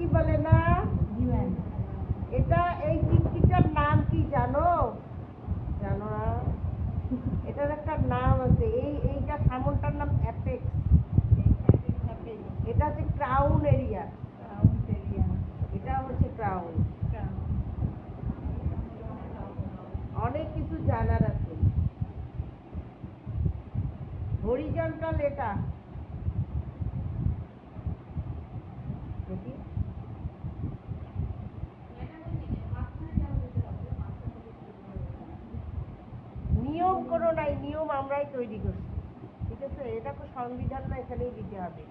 টিকটিকি বলে না? এটা এই টিকটিকার নাম কি জানো? জানো না? এটার একটা নাম আছে। এইটা সামনটার নাম অ্যাপেক্স। এটা হচ্ছে ক্রাউন এরিয়া। এটা হচ্ছে ক্রাউন। অনেক কিছু জানার আছে। হরিজন্টাল এটা নিয়ম কোনো নাই, নিয়ম আমরাই তৈরি করছি, ঠিক আছে? এটা তো সংবিধান না, এখানেই দিতে হবে।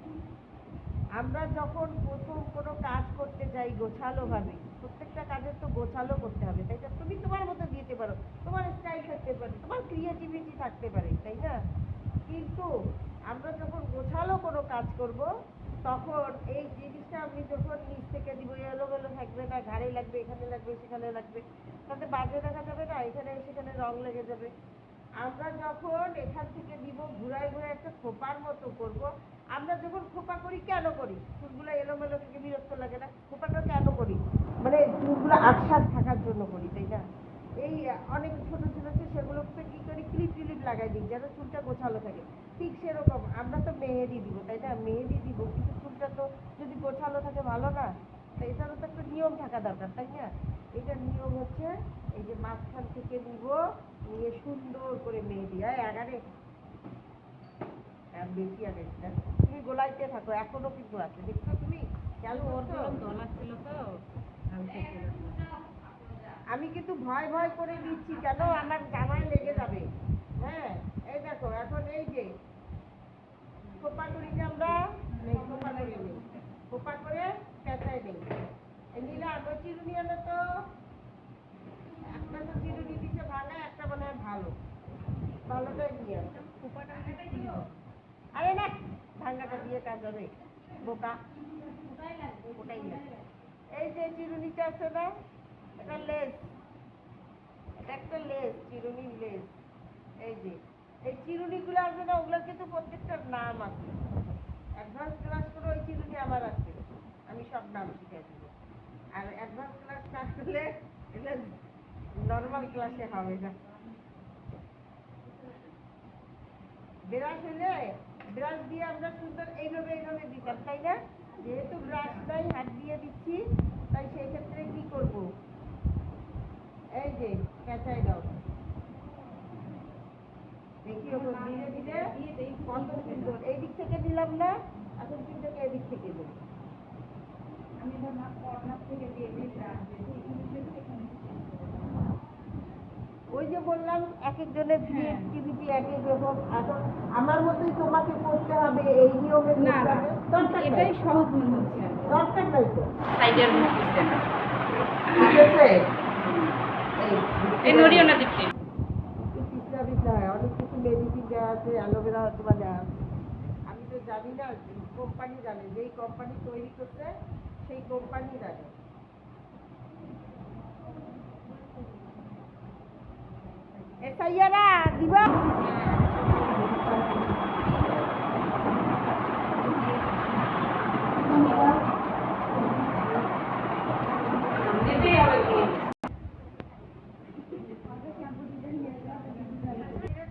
আমরা যখন প্রথম কোনো কাজ করতে যাই গোছালো ভাবে, প্রত্যেকটা কাজের তো গোছালো করতে হবে, তাই না? তুমি তোমার মতো দিতে পারো, তোমার স্টাইল থাকতে পারে, তোমার ক্রিয়েটিভিটি থাকতে পারে, তাই না? কিন্তু আমরা যখন গোছালো কোনো কাজ করব, তখন এই জিনিসটা আমি যখন নিচ থেকে দিব, এলোমেলো থাকবে না, ঘাড়ে লাগবে, এখানে লাগবে, সেখানে লাগবে, তাতে বাজে দেখা যাবে না, এখানে সেখানে রং লেগে যাবে। আমরা যখন এখান থেকে দিব, ঘুরায় ঘুরায় একটা খোপার মতো করব। আমরা যখন খোপা করি কেন করি? চুলগুলো এলোমেলো থেকে বিরক্ত লাগে না? খোপাটা কেন করি? মানে চুলগুলো আটসাট থাকার জন্য করি, তাই না? এই অনেক ছোট ছোট আছে, সেগুলোকে কি করি, ক্লিপ টিলিপ লাগাই দিই যেন চুলটা গোছালো থাকে। ঠিক সেরকম আমরা তো মেহেদি দিব, তাই না? মেহেদি দিব, কিন্তু চুলটা তো যদি গোছালো থাকে ভালো না। তাই এটারও তো একটা নিয়ম থাকা দরকার, তাই না? এটার নিয়ম হচ্ছে এই যে মাঝখান থেকে নিব, নিয়ে সুন্দর করে মেহেদি। আগারে বেশি আগে তুমি গোলাইতে থাকো, এখনো কিন্তু আছে, দেখছো তুমি? চালু করছো? আমি কিন্তু ভয় ভয় করে দিচ্ছি, কেন আমার জামায় লেগে যাবে। হ্যাঁ, এই দেখো এখন এই যে খোপা করি যে আমরা, খোপা করে নেই, খোপা করে পেঁচাই নেই। নিলে আগে চিরুনি আনো তো, একটা তো চিরুনি দিচ্ছে ভাঙা, একটা মনে হয় ভালো, ভালোটাই নিয়ে আসো। আরে না, ভাঙাটা দিয়ে কাজ হবে, বোকা, ওটাই লাগবে। এই যে চিরুনিটা আছে না, এটা লেস, এটা একটা লেস, চিরুনির লেস। এই যে এই চিরুনিগুলো আছে না, ওগুলোর কিন্তু প্রত্যেকটার নাম আছে। অ্যাডভান্স ক্লাস করে ওই চিরুনি আমার আছে, আমি সব নাম শিখাই দিব। আর অ্যাডভান্স ক্লাস না করলে এটা নর্মাল ক্লাসে হবে না। ব্রাশ হলে ব্রাশ দিয়ে আমরা সুন্দর এইভাবে এইভাবে দিতাম, তাই না? যেহেতু ব্রাশ নাই, হাত দিয়ে দিচ্ছি, তাই সেই ক্ষেত্রে কি করব, এই যে পেঁচাই দাও, দেখি ধীরে ধীরে কত সুন্দর। এই দিক থেকে দিলাম না, এখন কিন্তু এদিক থেকে দেবো। ওই যে বললাম এক একজনের ক্রিয়েটিভিটি এক এক রকম। এখন আমার মতোই তোমাকে করতে হবে এই নিয়মে, এটাই সহজ মনে হচ্ছে, দরকার নাই তো। সাইডের মধ্যে ঠিক আছে, এই নড়িও না দিচ্ছি। পিছলা পিছলা হয়, অনেক কিছু মেডিসিন দেওয়া আছে, অ্যালোভেরা হয়তো বা দেওয়া আছে, আমি তো জানি না, কোম্পানি জানে, যেই কোম্পানি তৈরি করছে সেই কোম্পানি জানে। এসাইয়ারা দিবা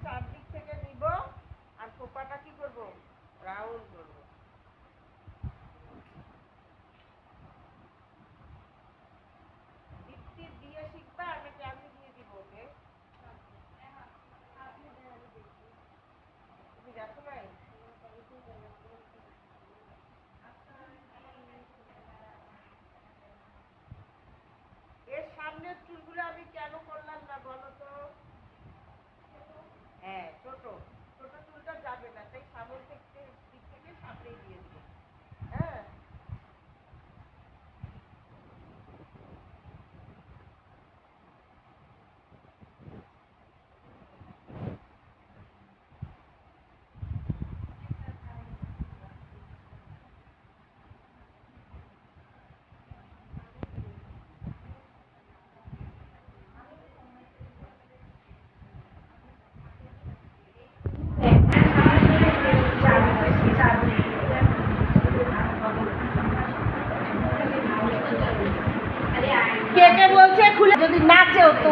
চারদিক থেকে নিব, আর খোপাটা কি করবো, রাউন্ড করবো। দীপ্তি দিয়ে শিখবা নাকি আমি দিয়ে দিব ওকে? তুমি দেখো নাই? এর সামনের চুলগুলো আমি কেন করলাম না বলো তো? হ্যাঁ, ছোট ছোট চুলটা যাবে না, তাই সামনের দিক থেকে সামনেই দিয়ে দিবে। হ্যাঁ, কে কে বলছে খুলে যদি নাচেও তো